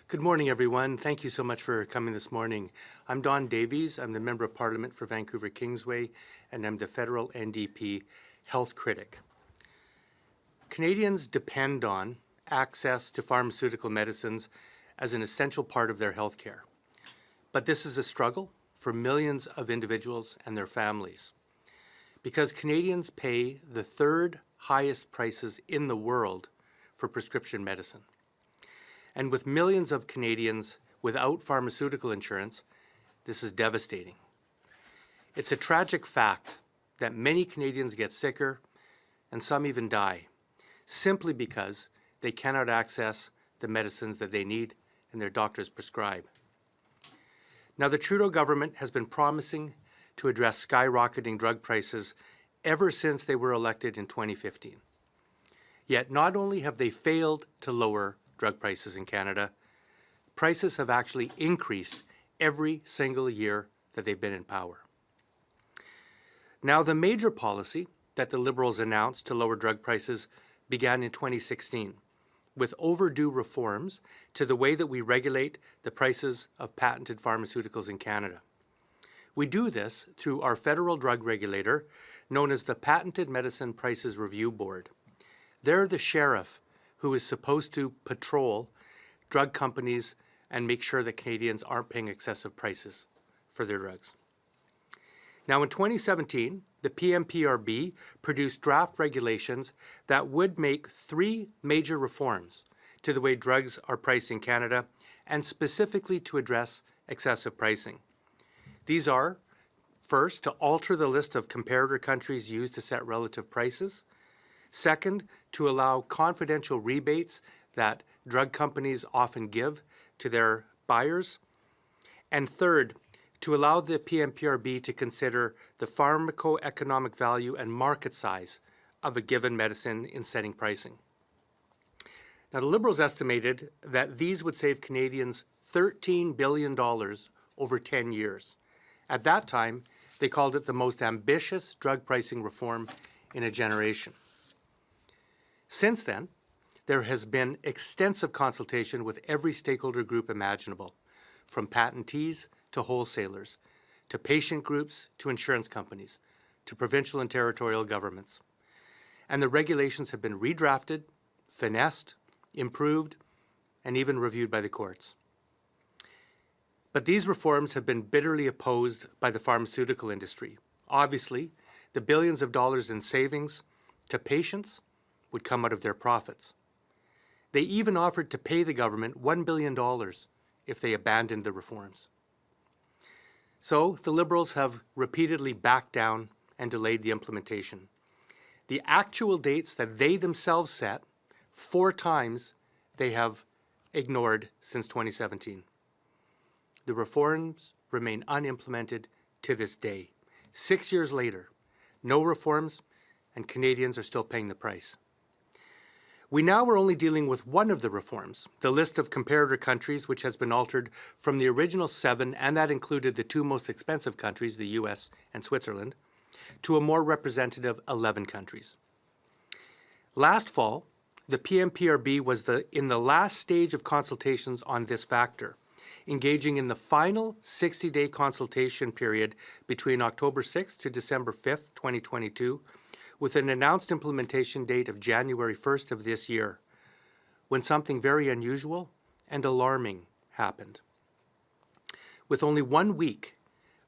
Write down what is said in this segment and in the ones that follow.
Good morning, everyone. Thank you so much for coming this morning. I'm Don Davies. I'm the Member of Parliament for Vancouver Kingsway, and I'm the federal NDP health critic. Canadians depend on access to pharmaceutical medicines as an essential part of their health care. But this is a struggle for millions of individuals and their families, because Canadians pay the third highest prices in the world for prescription medicine. And with millions of Canadians without pharmaceutical insurance, this is devastating. It's a tragic fact that many Canadians get sicker and some even die, simply because they cannot access the medicines that they need and their doctors prescribe. Now, the Trudeau government has been promising to address skyrocketing drug prices ever since they were elected in 2015. Yet not only have they failed to lower drug prices in Canada, prices have actually increased every single year that they've been in power. Now, the major policy that the Liberals announced to lower drug prices began in 2016 with overdue reforms to the way that we regulate the prices of patented pharmaceuticals in Canada. We do this through our federal drug regulator, known as the Patented Medicine Prices Review Board. They're the sheriff who is supposed to patrol drug companies and make sure that Canadians aren't paying excessive prices for their drugs. Now, in 2017, the PMPRB produced draft regulations that would make three major reforms to the way drugs are priced in Canada, and specifically to address excessive pricing. These are, first, to alter the list of comparator countries used to set relative prices. Second, to allow confidential rebates that drug companies often give to their buyers. And third, to allow the PMPRB to consider the pharmacoeconomic value and market size of a given medicine in setting pricing. Now, the Liberals estimated that these would save Canadians $13 billion over 10 years. At that time, they called it the most ambitious drug pricing reform in a generation. Since then, there has been extensive consultation with every stakeholder group imaginable, from patentees to wholesalers, to patient groups, to insurance companies, to provincial and territorial governments. And the regulations have been redrafted, finessed, improved, and even reviewed by the courts. But these reforms have been bitterly opposed by the pharmaceutical industry. Obviously, the billions of dollars in savings to patients would come out of their profits. They even offered to pay the government $1 billion if they abandoned the reforms. So the Liberals have repeatedly backed down and delayed the implementation. The actual dates that they themselves set, 4 times they have ignored since 2017. The reforms remain unimplemented to this day. 6 years later, no reforms, and Canadians are still paying the price. We now are only dealing with one of the reforms, the list of comparator countries, which has been altered from the original 7, and that included the 2 most expensive countries, the US and Switzerland, to a more representative 11 countries. Last fall, the PMPRB was in the last stage of consultations on this factor, engaging in the final 60-day consultation period between October 6th to December 5th, 2022, with an announced implementation date of January 1st of this year, when something very unusual and alarming happened. With only 1 week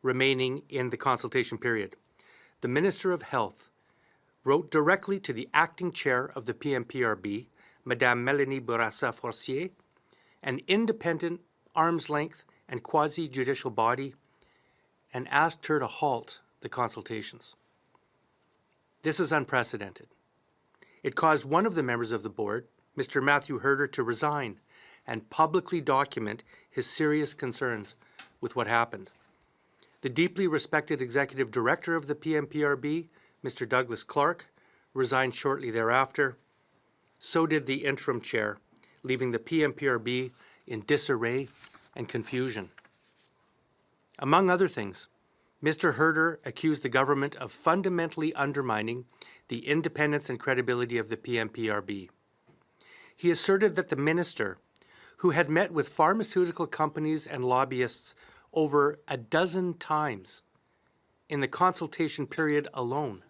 remaining in the consultation period, the Minister of Health wrote directly to the acting chair of the PMPRB, Madame Mélanie Bourassa-Forcier, an independent, arm's-length and quasi-judicial body, and asked her to halt the consultations. This is unprecedented. It caused one of the members of the board, Mr. Matthew Herter, to resign and publicly document his serious concerns with what happened. The deeply respected executive director of the PMPRB, Mr. Douglas Clark, resigned shortly thereafter. So did the interim chair, leaving the PMPRB in disarray and confusion. Among other things, Mr. Herter accused the government of fundamentally undermining the independence and credibility of the PMPRB. He asserted that the minister, who had met with pharmaceutical companies and lobbyists over a dozen times in the consultation period alone,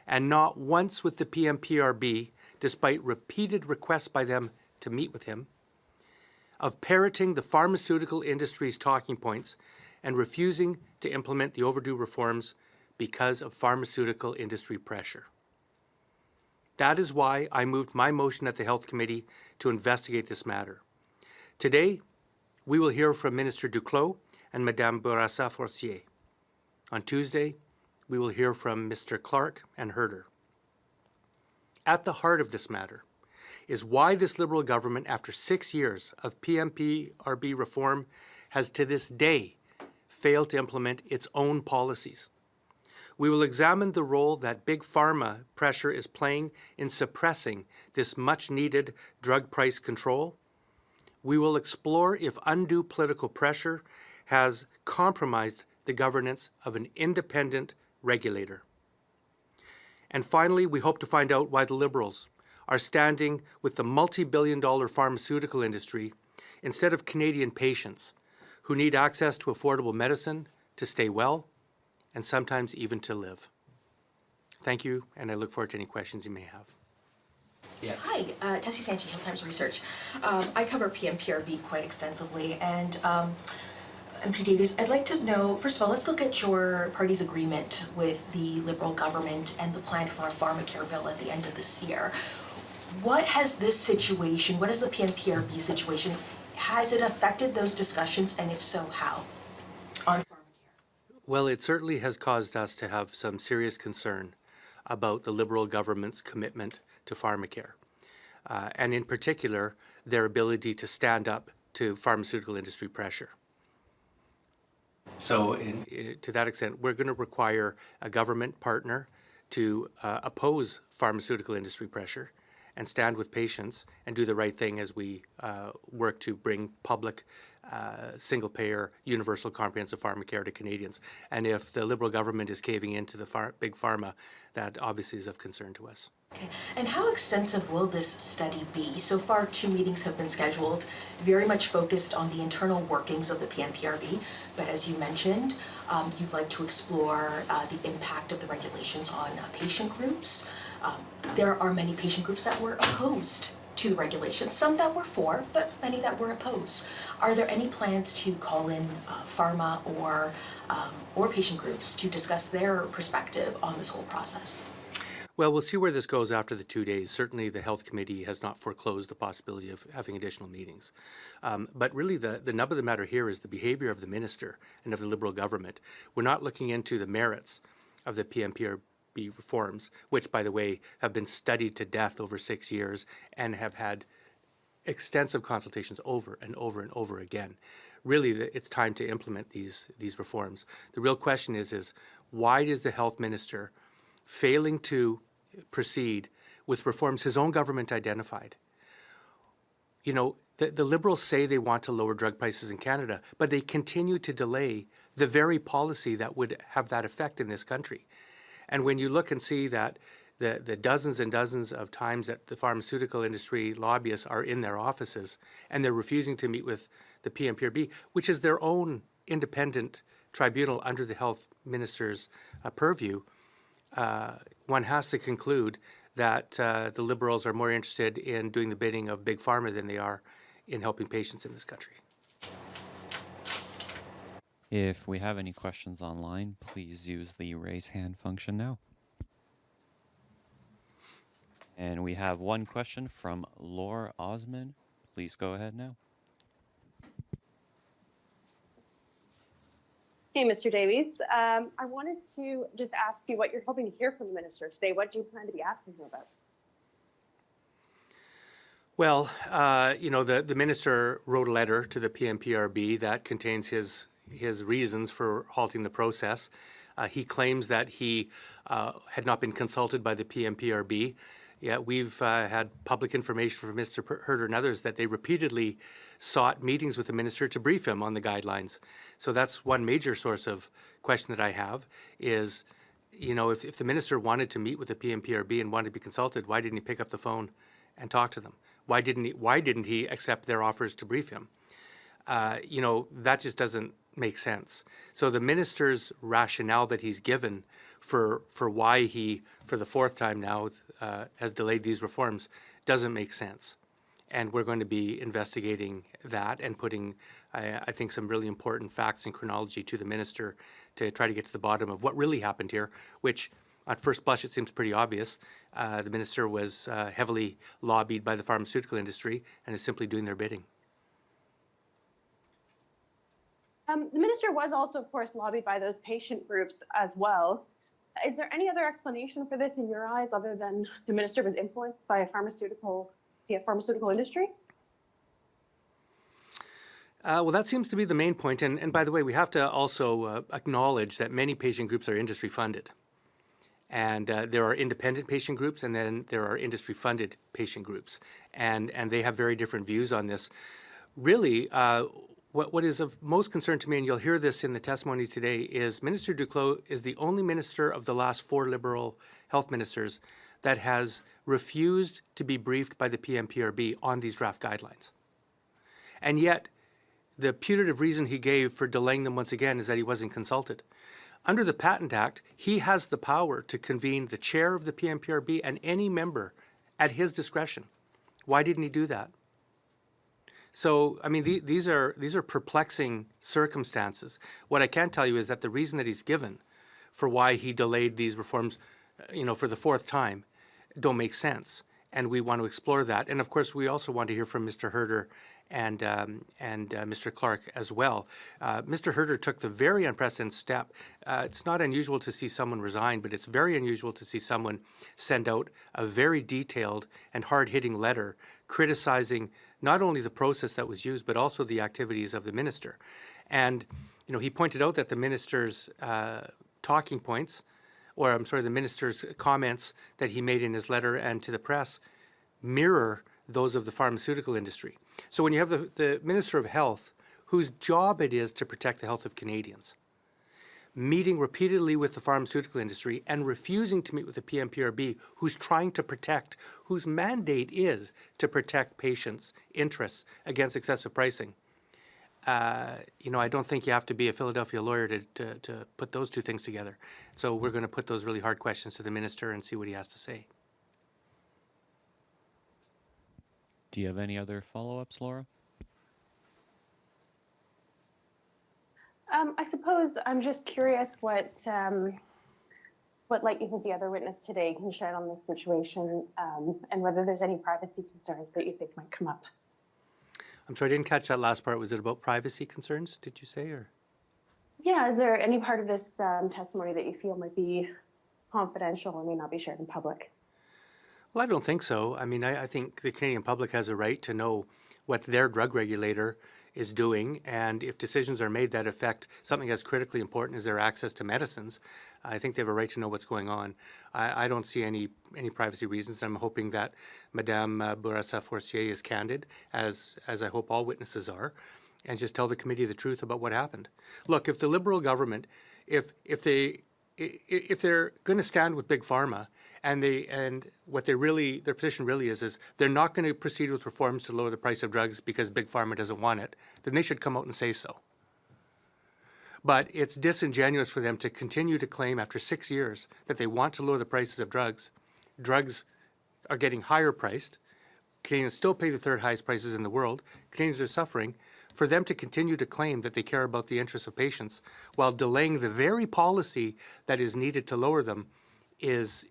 and not once with the PMPRB, despite repeated requests by them to meet with him, of parroting the pharmaceutical industry's talking points and refusing to implement the overdue reforms because of pharmaceutical industry pressure. That is why I moved my motion at the Health Committee to investigate this matter. Today, we will hear from Minister Duclos and Madame Bourassa-Forcier. On Tuesday, we will hear from Mr. Clark and Herder. At the heart of this matter is why this Liberal government, after 6 years of PMPRB reform, has to this day failed to implement its own policies. We will examine the role that Big Pharma pressure is playing in suppressing this much-needed drug price control. We will explore if undue political pressure has compromised the governance of an independent regulator. And finally, we hope to find out why the Liberals are standing with the multi-billion-dollar pharmaceutical industry instead of Canadian patients who need access to affordable medicine to stay well and sometimes even to live. Thank you, and I look forward to any questions you may have. Yes. Hi, Tessie Sanchez, Hill Times Research. I cover PMPRB quite extensively, and MP Davies, I'd like to know, first of all, let's look at your party's agreement with the Liberal government and the plan for a pharmacare bill at the end of this year. What has this situation, what is the PMPRB situation, has it affected those discussions, and if so, how, on pharmacare? Well, it certainly has caused us to have some serious concern about the Liberal government's commitment to pharmacare, and in particular, their ability to stand up to pharmaceutical industry pressure. So to that extent, we're going to require a government partner to oppose pharmaceutical industry pressure and stand with patients and do the right thing as we work to bring public, single-payer, universal comprehensive pharmacare to Canadians. And if the Liberal government is caving into the Big Pharma, that obviously is of concern to us. Okay. And how extensive will this study be? So far, 2 meetings have been scheduled, very much focused on the internal workings of the PMPRB, but as you mentioned, you'd like to explore the impact of the regulations on patient groups. There are many patient groups that were opposed to the regulations, some that were for, but many that were opposed. Are there any plans to call in pharma or patient groups to discuss their perspective on this whole process? Well, we'll see where this goes after the 2 days. Certainly the Health Committee has not foreclosed the possibility of having additional meetings. But really the nub of the matter here is the behavior of the Minister and of the Liberal government. We're not looking into the merits of the PMPRB reforms, which, by the way, have been studied to death over 6 years and have had extensive consultations over and over and over again. Really, it's time to implement these reforms. The real question is why is the Health Minister failing to proceed with reforms his own government identified? You know, the Liberals say they want to lower drug prices in Canada, but they continue to delay the very policy that would have that effect in this country. And when you look and see that the dozens and dozens of times that the pharmaceutical industry lobbyists are in their offices and they're refusing to meet with the PMPRB, which is their own independent tribunal under the Health Minister's purview, one has to conclude that the Liberals are more interested in doing the bidding of Big Pharma than they are in helping patients in this country. If we have any questions online, please use the raise hand function now. And we have one question from Laura Osman. Please go ahead now. Hey, Mr. Davies. I wanted to just ask you what you're hoping to hear from the minister today. What do you plan to be asking him about? Well, you know, the minister wrote a letter to the PMPRB that contains his reasons for halting the process. He claims that he had not been consulted by the PMPRB. Yet we've had public information from Mr. Herder and others that they repeatedly sought meetings with the minister to brief him on the guidelines. So that's one major source of question that I have is, you know, if the minister wanted to meet with the PMPRB and wanted to be consulted, why didn't he pick up the phone and talk to them? Why didn't he accept their offers to brief him? You know, that just doesn't make sense. So the minister's rationale that he's given for why he, for the fourth time now, has delayed these reforms doesn't make sense. And we're going to be investigating that and putting, I think, some really important facts and chronology to the minister to try to get to the bottom of what really happened here, which at first blush it seems pretty obvious. The minister was heavily lobbied by the pharmaceutical industry and is simply doing their bidding. The minister was also, of course, lobbied by those patient groups as well. Is there any other explanation for this in your eyes other than the minister was influenced by the pharmaceutical industry? Well, that seems to be the main point. And by the way, we have to also acknowledge that many patient groups are industry funded. And there are independent patient groups, and then there are industry funded patient groups. And they have very different views on this. Really, what is of most concern to me, and you'll hear this in the testimonies today, is Minister Duclos is the only minister of the last 4 Liberal health ministers that has refused to be briefed by the PMPRB on these draft guidelines. And yet, the putative reason he gave for delaying them once again is that he wasn't consulted. Under the Patent Act, he has the power to convene the chair of the PMPRB and any member at his discretion. Why didn't he do that? So, I mean, these are perplexing circumstances. What I can tell you is that the reason that he's given for why he delayed these reforms, you know, for the 4th time, don't make sense. And we want to explore that. And of course, we also want to hear from Mr. Herder and Mr. Clark as well. Mr. Herder took the very unprecedented step. It's not unusual to see someone resign, but it's very unusual to see someone send out a very detailed and hard-hitting letter criticizing not only the process that was used, but also the activities of the minister. And, you know, he pointed out that the minister's talking points, or I'm sorry, the minister's comments that he made in his letter and to the press mirror those of the pharmaceutical industry. So when you have the Minister of Health, whose job it is to protect the health of Canadians, meeting repeatedly with the pharmaceutical industry and refusing to meet with the PMPRB, who's trying to protect, whose mandate is to protect patients' interests against excessive pricing. You know, I don't think you have to be a Philadelphia lawyer to put those two things together. So we're going to put those really hard questions to the minister and see what he has to say. Do you have any other follow-ups, Laura? I suppose I'm just curious what light you think the other witness today can shed on this situation, and whether there's any privacy concerns that you think might come up. I'm sorry, I didn't catch that last part. Was it about privacy concerns, did you say? Or? Yeah, is there any part of this testimony that you feel might be confidential or may not be shared in public? Well, I don't think so. I mean, I think the Canadian public has a right to know what their drug regulator is doing, and if decisions are made that affect something as critically important as their access to medicines, I think they have a right to know what's going on. I don't see any privacy reasons. I'm hoping that Madame Bourassa-Forcier is candid, as I hope all witnesses are, and just tell the committee the truth about what happened. Look, if the Liberal government, if they're going to stand with Big Pharma, and what their position really is they're not going to proceed with reforms to lower the price of drugs because Big Pharma doesn't want it, then they should come out and say so. But it's disingenuous for them to continue to claim after 6 years that they want to lower the prices of drugs. Drugs are getting higher priced. Canadians still pay the 3rd highest prices in the world. Canadians are suffering. For them to continue to claim that they care about the interests of patients while delaying the very policy that is needed to lower them is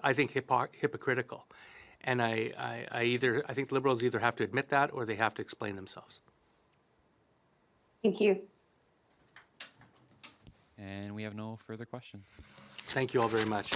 I think hypocritical. And I think Liberals either have to admit that or they have to explain themselves. Thank you. And we have no further questions. Thank you all very much.